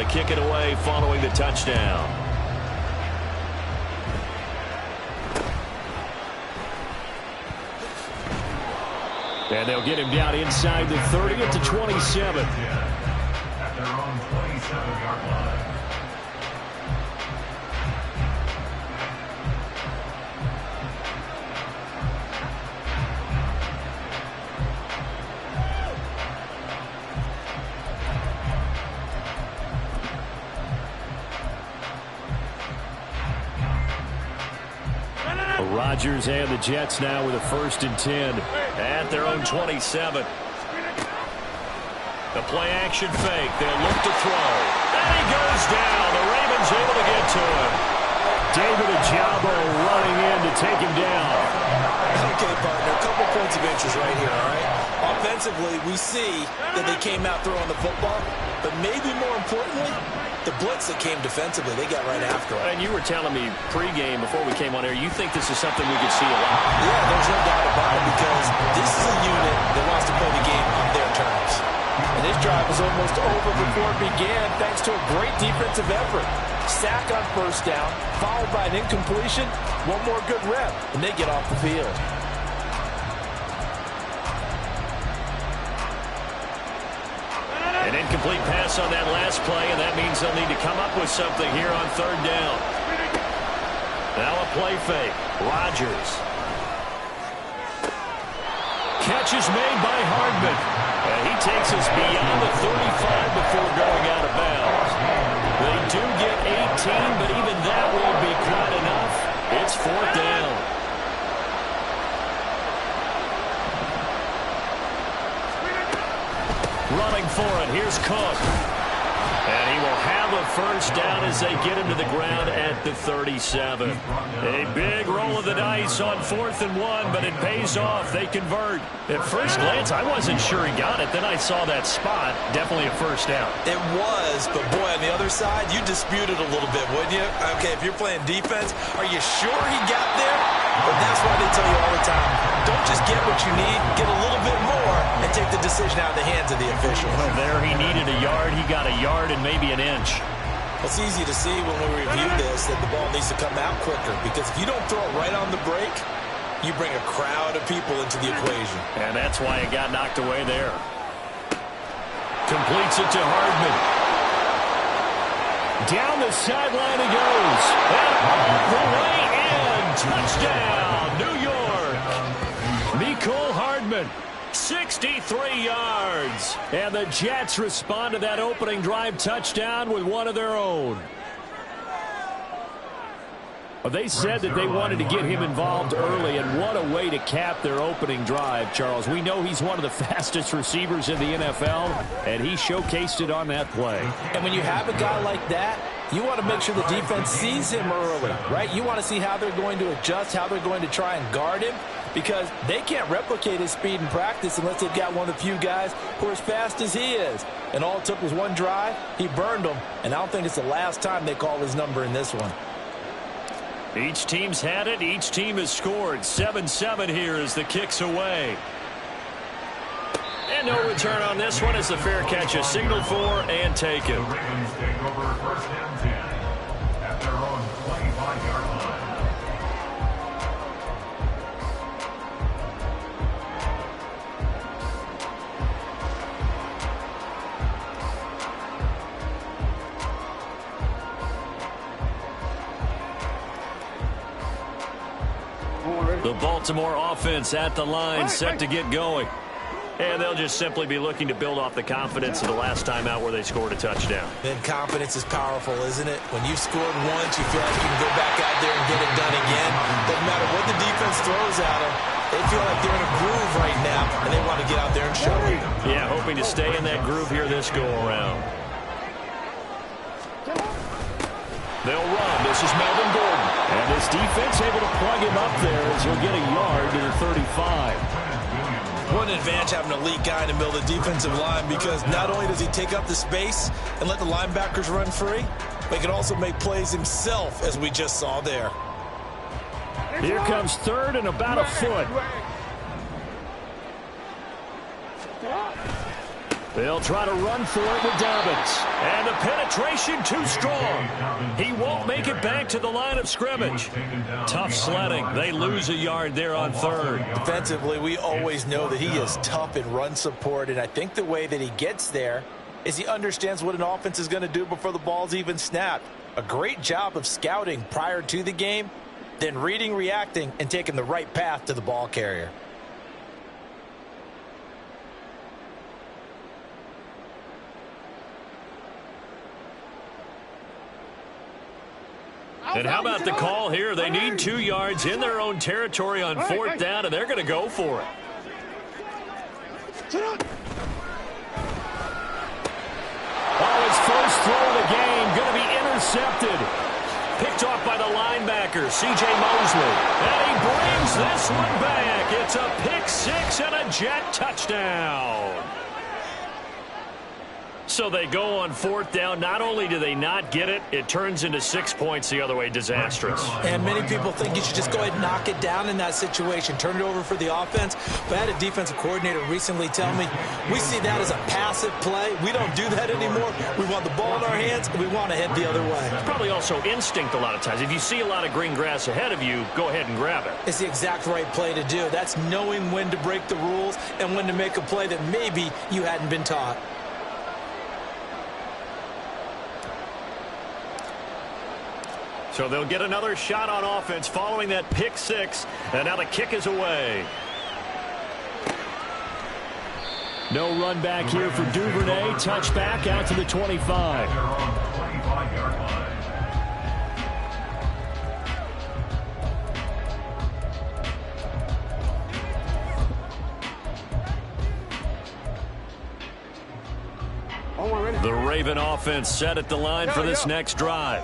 to kick it away following the touchdown. And they'll get him down inside the 30 at the 27. At their own 27-yard line. Rodgers and the Jets now with a 1st and 10 at their own 27. The play action fake. They'll look to throw. And he goes down. The Ravens able to get to him. David Ojabo running in to take him down. Okay, partner, a couple points of interest right here, all right? Offensively, we see that they came out throwing the football, but maybe more importantly, the blitz that came defensively, they got right after it. And you were telling me pregame before we came on air, you think this is something we could see a lot? Yeah, there's no doubt about it, because this is a unit that wants to play the game on their terms. And this drive was almost over before it began thanks to a great defensive effort. Sack on 1st down, followed by an incompletion, one more good rep, and they get off the field. An incomplete pass on that last play, and that means they'll need to come up with something here on 3rd down. Now a play fake. Rodgers. Catch is made by Hardman. And he takes us beyond the 35 before going out of bounds. They do get 18, but even that won't be quite enough. It's 4th down. Running for it. Here's Cook. And he will have a 1st down as they get him to the ground at the 37. A big roll of the dice on 4th and 1, but it pays off. They convert. At first glance, I wasn't sure he got it. Then I saw that spot. Definitely a 1st down. It was, but boy, on the other side, you dispute it a little bit, wouldn't you? Okay, if you're playing defense, are you sure he got there? But that's why they tell you all the time, don't just get what you need, get a little bit more, and take the decision out of the hands of the official. Well, there he needed a yard. He got a yard and maybe an inch. It's easy to see when we review this that the ball needs to come out quicker, because if you don't throw it right on the break, you bring a crowd of people into the equation. And that's why it got knocked away there. Completes it to Hardman. Down the sideline he goes. And all the way in. Touchdown, New York. Mecole Hardman, 63 yards. And the Jets respond to that opening drive touchdown with one of their own. Well, they said that they wanted to get him involved early, and what a way to cap their opening drive, Charles. We know he's one of the fastest receivers in the NFL, and he showcased it on that play. And when you have a guy like that, you want to make sure the defense sees him early, right? You want to see how they're going to adjust, how they're going to try and guard him, because they can't replicate his speed in practice unless they've got one of the few guys who are as fast as he is. And all it took was one drive. He burned them, and I don't think it's the last time they call his number in this one. Each team's had it. Each team has scored. 7-7 here as the kick's away. And no return on this one as the fair catch is signaled for and taken. The Ravens take over 1st and 10 at their own 25-yard line. The Baltimore offense at the line, set to get going. And they'll just simply be looking to build off the confidence of the last time out where they scored a touchdown. And confidence is powerful, isn't it? When you've scored once, you feel like you can go back out there and get it done again. Doesn't matter what the defense throws at them. They feel like they're in a groove right now, and they want to get out there and show it. Yeah, hoping to stay in that groove here this go-around. They'll run. This is Melvin Gordon. And this defense able to plug him up there as he'll get a yard to the 35. What an advantage having an elite guy in the middle of the defensive line, because not only does he take up the space and let the linebackers run free, but he can also make plays himself, as we just saw there. Here comes 3rd and about a foot. They'll try to run for it with Dobbins. And the penetration too strong. He won't make it back to the line of scrimmage. Tough sledding. They lose a yard there on third. Defensively, we always know that he is tough in run support, and I think the way that he gets there is he understands what an offense is going to do before the ball's even snapped. A great job of scouting prior to the game, then reading, reacting, and taking the right path to the ball carrier. And how about the call here? They need 2 yards in their own territory on 4th down, and they're going to go for it. Oh, his first throw of the game going to be intercepted. Picked off by the linebacker, C.J. Mosley. And he brings this one back. It's a pick-6 and a Jet touchdown. So they go on 4th down. Not only do they not get it, it turns into 6 points the other way. Disastrous. And many people think you should just go ahead and knock it down in that situation. Turn it over for the offense. But I had a defensive coordinator recently tell me, we see that as a passive play. We don't do that anymore. We want the ball in our hands, and we want to head the other way. It's probably also instinct a lot of times. If you see a lot of green grass ahead of you, go ahead and grab it. It's the exact right play to do. That's knowing when to break the rules and when to make a play that maybe you hadn't been taught. So they'll get another shot on offense following that pick-6, and now the kick is away. No run back here for Duvernay. Touchback out to the 25. They're on the 25-yard line. The Raven offense set at the line for this next drive.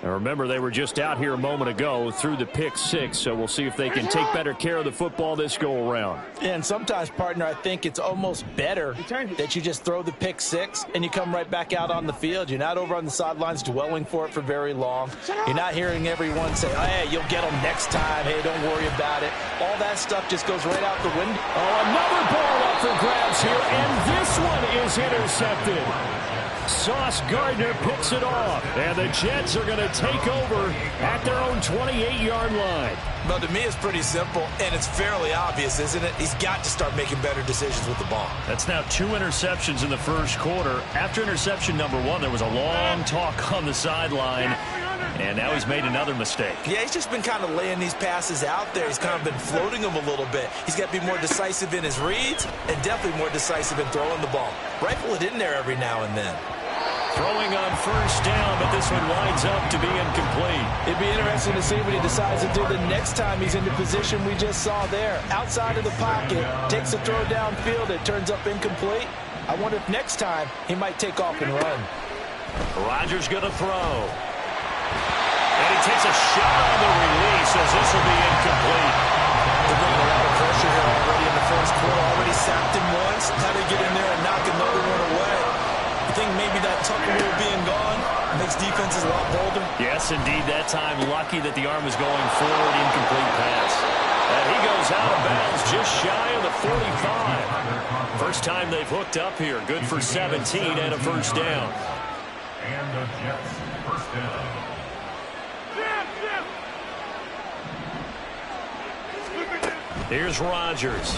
Now remember, they were just out here a moment ago through the pick-6, so we'll see if they can take better care of the football this go-around. And sometimes, partner, I think it's almost better that you just throw the pick-6 and you come right back out on the field. You're not over on the sidelines dwelling for it for very long. You're not hearing everyone say, oh, hey, you'll get them next time. Hey, don't worry about it. All that stuff just goes right out the window. Oh, another ball up for grabs here, and this one is intercepted. Sauce Gardner picks it off, and the Jets are going to take over at their own 28-yard line. Well, to me, it's pretty simple, and it's fairly obvious, isn't it? He's got to start making better decisions with the ball. That's now 2 interceptions in the first quarter. After interception number 1, there was a long talk on the sideline, and now he's made another mistake. Yeah, he's just been kind of laying these passes out there. He's kind of been floating them a little bit. He's got to be more decisive in his reads and definitely more decisive in throwing the ball. Rifle it in there every now and then. Throwing on first down, but this one winds up to be incomplete. It'd be interesting to see what he decides to do the next time he's in the position we just saw there. Outside of the pocket, takes a throw downfield, it turns up incomplete. I wonder if next time he might take off and run. Rodgers going to throw. And he takes a shot on the release as this will be incomplete. They're bringing a lot of pressure here already in the first quarter. Already sacked him once. How do they get in there and knock another one away? I think maybe that tucker rule being gone makes defenses a lot bolder. Yes, indeed. That time, lucky that the arm was going forward. Incomplete pass. And he goes out of bounds just shy of the 45. First time they've hooked up here. Good for 17 and a first down. And the Jets first down. Here's Rodgers.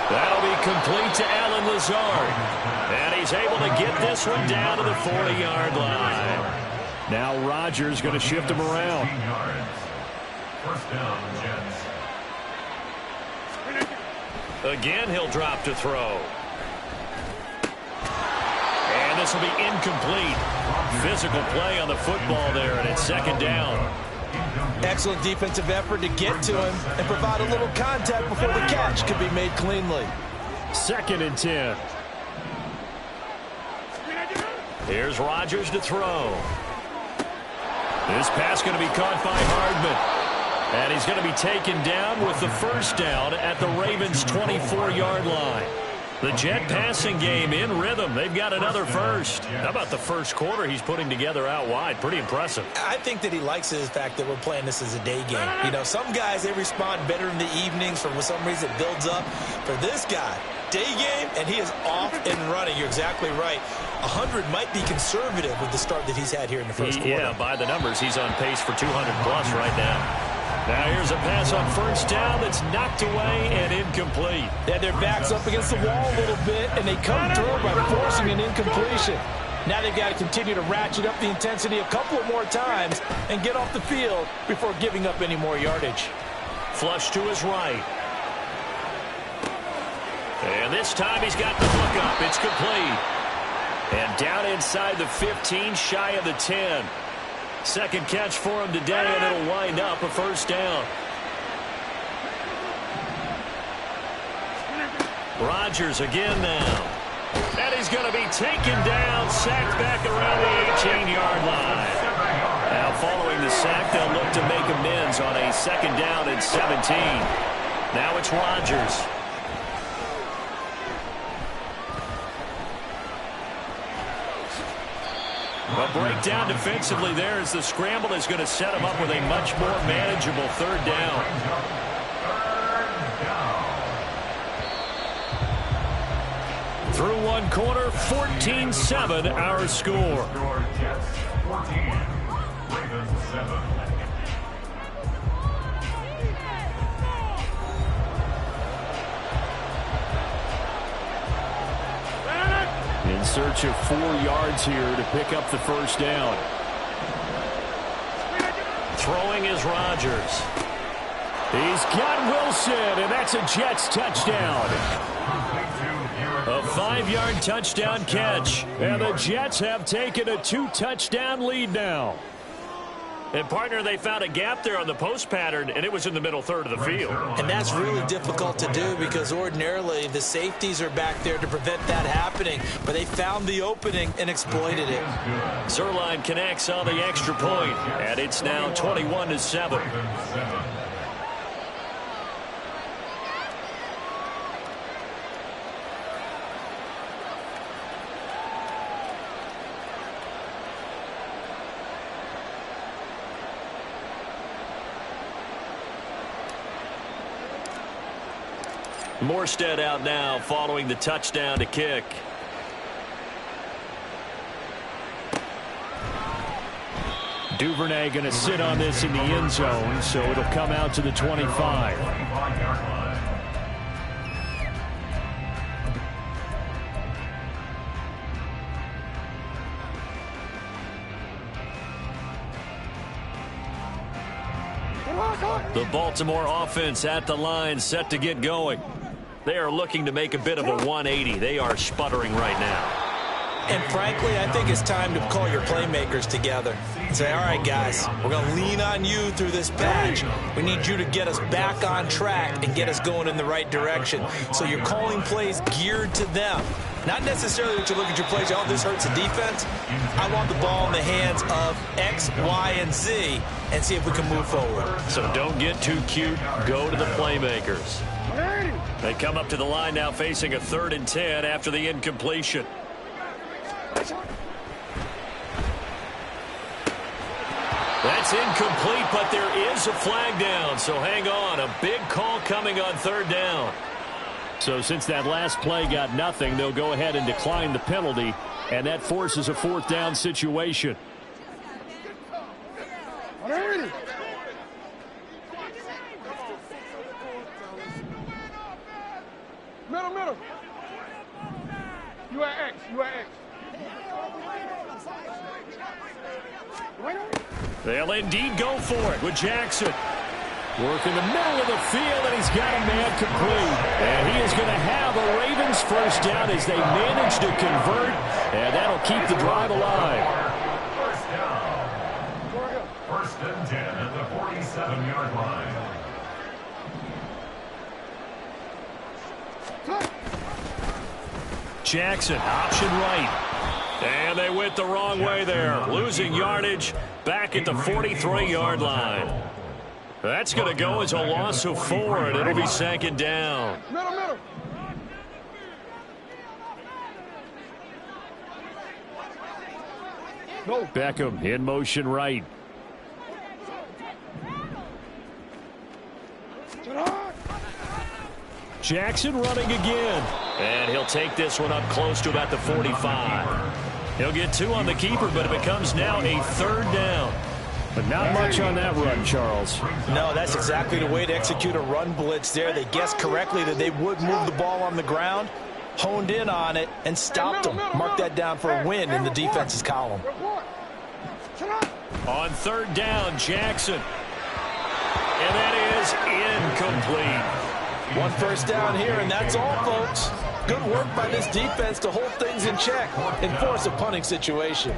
That'll be complete to Allen Lazard. And he's able to get this one down to the 40-yard line. Now Rodgers going to shift him around. First down, Jets. Again, he'll drop to throw. And this will be incomplete. Physical play on the football there, and it's second down. Excellent defensive effort to get to him and provide a little contact before the catch could be made cleanly. 2nd and 10. Here's Rodgers to throw. This pass going to be caught by Hardman. And he's going to be taken down with the first down at the Ravens' 24-yard line. The Jet passing game in rhythm. They've got another first. How about the first quarter he's putting together out wide? Pretty impressive. I think that he likes the fact that we're playing this as a day game. You know, some guys, they respond better in the evenings. For some reason, it builds up. For this guy, day game, and he is off and running. You're exactly right. 100 might be conservative with the start that he's had here in the first quarter. Yeah, by the numbers, he's on pace for 200-plus right now. Now here's a pass on first down that's knocked away and incomplete. They had their backs up against the wall a little bit, and they come through by forcing an incompletion. Now they've got to continue to ratchet up the intensity a couple of more times and get off the field before giving up any more yardage. Flush to his right. And this time he's got the hook up. It's complete. And down inside the 15, shy of the 10. Second catch for him today, and it'll wind up a first down. Rodgers again now. And he's going to be taken down, sacked back around the 18-yard line. Now following the sack, they'll look to make amends on a second down and 17. Now it's Rodgers. A breakdown defensively there as the scramble is going to set him up with a much more manageable third down. Through one quarter, 14-7 our score. 14, Ravens 7. In search of 4 yards here to pick up the first down. Throwing is Rodgers. He's got Wilson, and that's a Jets touchdown. A 5-yard touchdown catch, and the Jets have taken a 2-touchdown lead now. And, partner, they found a gap there on the post pattern, and it was in the middle third of the field. And that's really difficult to do because ordinarily the safeties are back there to prevent that happening. But they found the opening and exploited it. Zerline connects on the extra point, and it's now 21-7. Morstead out now following the touchdown to kick. Duvernay going to sit on this in the end zone, so it'll come out to the 25. The Baltimore offense at the line, set to get going. They are looking to make a bit of a 180. They are sputtering right now. And frankly, I think it's time to call your playmakers together and say, all right, guys, we're going to lean on you through this patch. We need you to get us back on track and get us going in the right direction. So you're calling plays geared to them. Not necessarily that you look at your plays, oh, this hurts the defense. I want the ball in the hands of X, Y, and Z and see if we can move forward. So don't get too cute. Go to the playmakers. They come up to the line now facing a 3rd and 10 after the incompletion. That's incomplete, but there is a flag down, so hang on. A big call coming on 3rd down. So since that last play got nothing, they'll go ahead and decline the penalty, and that forces a 4th down situation. Middle. You at X. They'll indeed go for it with Jackson. Work in the middle of the field, and he's got a man complete. And he is going to have a Ravens first down as they manage to convert, and that'll keep the drive alive. First down. 1st and 10 at the 47-yard line. Jackson, option right. And they went the wrong way there. Losing yardage back at the 43-yard line. That's going to go as a loss of 4, and it'll be 2nd down. Middle. No. Beckham in motion right. Jackson running again. And he'll take this one up close to about the 45. He'll get 2 on the keeper, but it becomes now a 3rd down. But not much on that run, Charles. No, that's exactly the way to execute a run blitz there. They guessed correctly that they would move the ball on the ground, honed in on it, and stopped them. Mark that down for a win in the defense's column. On 3rd down, Jackson. And that is incomplete. 1 first down here, and that's all, folks. Good work by this defense to hold things in check and force a punting situation.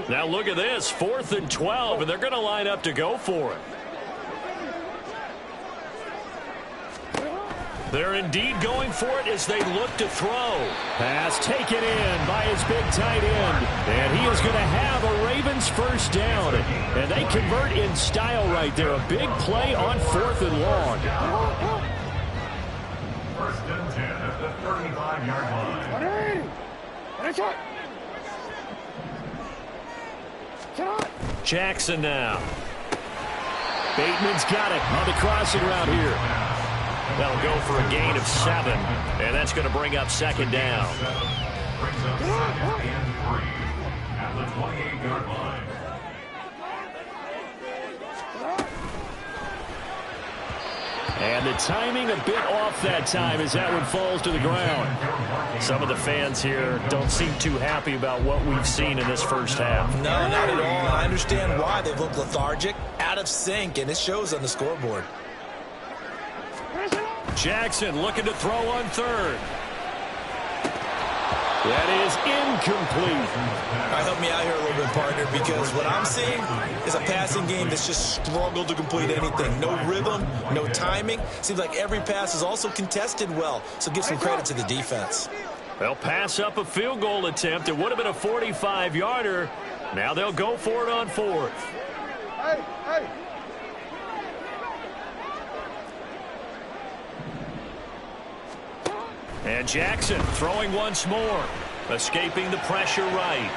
Now look at this, 4th and 12, and they're going to line up to go for it. They're indeed going for it as they look to throw. Pass taken in by his big tight end. And he is going to have a Ravens first down. And they convert in style right there. A big play on 4th and long. 1st and 10 at the 35-yard line. Jackson now. Bateman's got it on the crossing route here. That'll go for a gain of 7, and that's going to bring up 2nd down. Brings up 2nd and 3 at the 28-yard line. And the timing a bit off that time as that one falls to the ground. Some of the fans here don't seem too happy about what we've seen in this first half. No, not at all. I understand why they look lethargic, out of sync, and it shows on the scoreboard. Jackson looking to throw on 3rd. That is incomplete. All right, help me out here a little bit, partner, because what I'm seeing is a passing game that's just struggled to complete anything. No rhythm, no timing. Seems like every pass is also contested well, so give some credit to the defense. They'll pass up a field goal attempt. It would have been a 45-yarder. Now they'll go for it on 4th. Hey. And Jackson throwing once more, escaping the pressure right.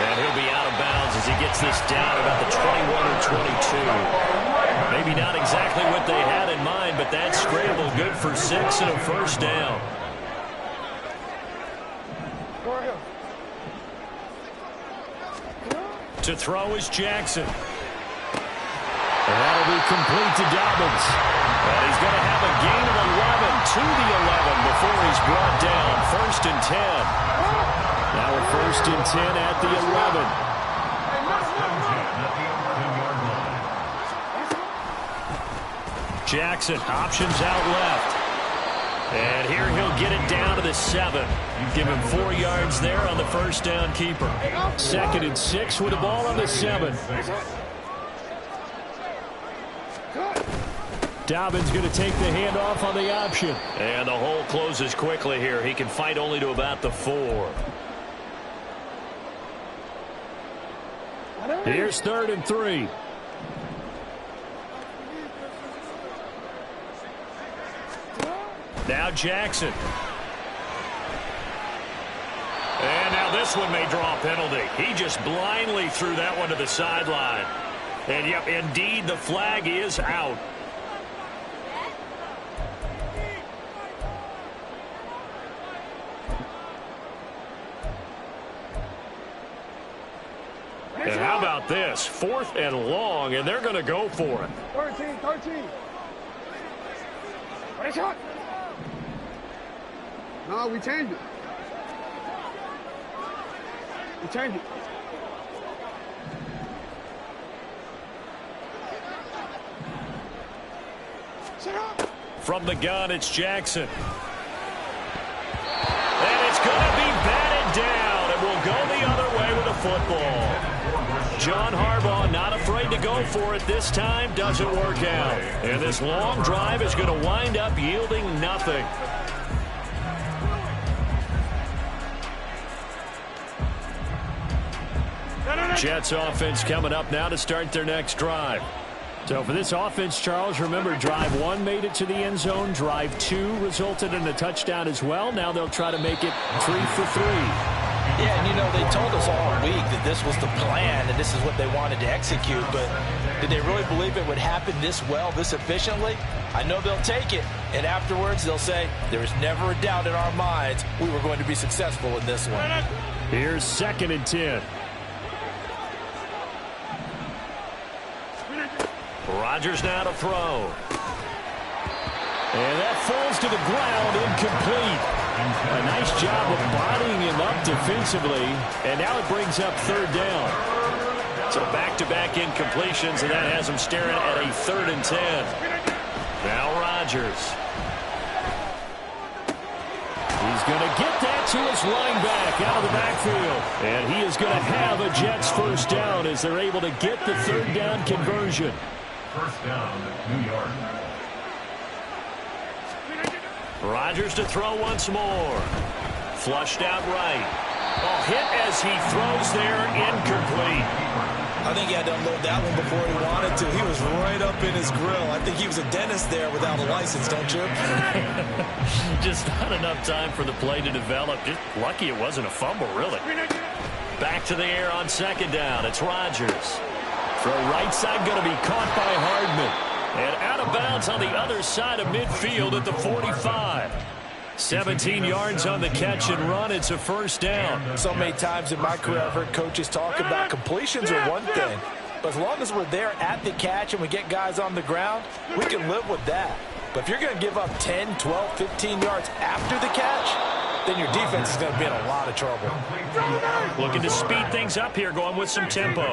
And he'll be out of bounds as he gets this down about the 21 or 22. Maybe not exactly what they had in mind, but that scramble good for 6 and a first down. To throw is Jackson. And that'll be complete to Dobbins. And he's going to have a gain of 11 to the 11 before he's brought down. 1st and 10. Now a 1st and 10 at the 11. Jackson options out left. And here he'll get it down to the 7. Give him 4 yards there on the first down keeper. 2nd and 6 with the ball on the 7. Dobbins going to take the handoff on the option. And the hole closes quickly here. He can fight only to about the 4. Here's 3rd and 3. Now Jackson. And now this one may draw a penalty. He just blindly threw that one to the sideline. And yep, indeed, the flag is out. And how about this? 4th and long, and they're going to go for it. 13. Shot. No, we changed it. From the gun, it's Jackson. And it's going to be batted down. It will go the other way with the football. John Harbaugh not afraid to go for it this time. Doesn't work out. And this long drive is going to wind up yielding nothing. Jets offense coming up now to start their next drive. So for this offense, Charles, remember, drive 1 made it to the end zone. Drive 2 resulted in a touchdown as well. Now they'll try to make it 3 for 3. Yeah, and they told us all week that this was the plan and this is what they wanted to execute, but did they really believe it would happen this well, this efficiently? I know they'll take it, and afterwards they'll say, there was never a doubt in our minds we were going to be successful in this one. Here's 2nd and 10. Rodgers now to throw. And that falls to the ground, incomplete. A nice job of bodying him up defensively, and now it brings up 3rd down. So back-to-back incompletions, and that has him staring at a 3rd and 10. Now Rodgers. He's going to get that to his running back out of the backfield. And he is going to have a Jets 1st down as they're able to get the 3rd down conversion. 1st down, New York. Rodgers to throw once more. Flushed out right. Hit as he throws there, incomplete. I think he had to unload that one before he wanted to. He was right up in his grill. I think he was a dentist there without a license, don't you? Just not enough time for the play to develop. Just lucky it wasn't a fumble, really. Back to the air on 2nd down. It's Rodgers. Throw right side going to be caught by Hardman. And out of bounds on the other side of midfield at the 45. 17 yards on the catch and run. It's a 1st down. So many times in my career I've heard coaches talk about completions are one thing, but as long as we're there at the catch and we get guys on the ground, we can live with that. But if you're going to give up 10, 12, 15 yards after the catch, then your defense is going to be in a lot of trouble. Looking to speed things up here, going with some tempo.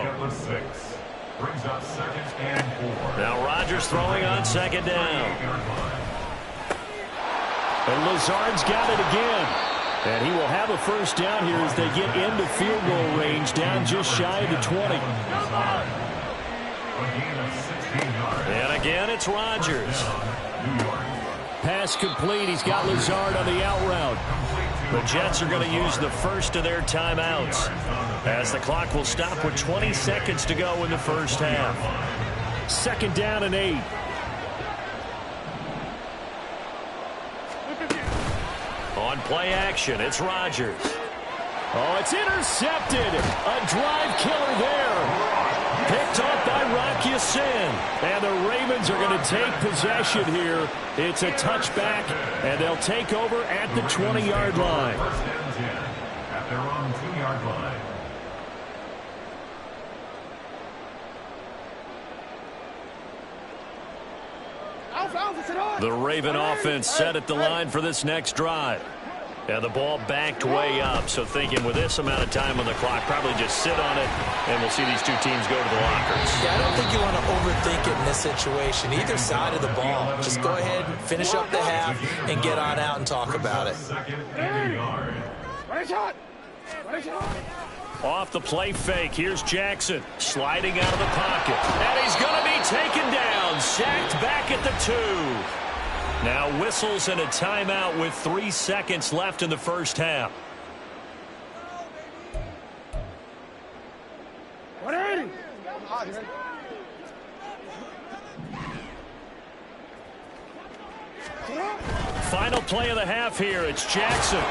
Brings up 2nd and 4. Now Rodgers throwing on 2nd down. And Lazard's got it again. And he will have a 1st down here as they get into field goal range, down just shy of the 20. And again, it's Rodgers. Pass complete. He's got Lazard on the out route. The Jets are going to use the first of their timeouts, as the clock will stop with 20 seconds to go in the 1st half. 2nd down and 8. On play action, it's Rodgers. It's intercepted. A drive killer there. Picked off by Rocky Sin. And the Ravens are going to take possession here. It's a touchback, and they'll take over at the 20-yard line. 1st and 10 at their own 2-yard line. The Raven offense set at the line for this next drive. And the ball backed way up, so thinking with this amount of time on the clock, probably just sit on it, and we'll see these two teams go to the lockers. Yeah, I don't think you want to overthink it in this situation. Either side of the ball. Just go ahead and finish up the half and get on out and talk about it. 2nd and a yard. Off the play fake, here's Jackson sliding out of the pocket. And he's going to be taken down, sacked back at the 2. Now whistles and a timeout with 3 seconds left in the 1st half. Final play of the half here. It's Jackson.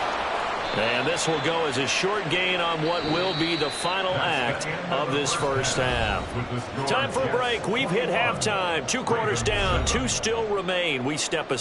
And this will go as a short gain on what will be the final act of this 1st half. Time for a break. We've hit halftime. 2 quarters down. 2 still remain. We step aside.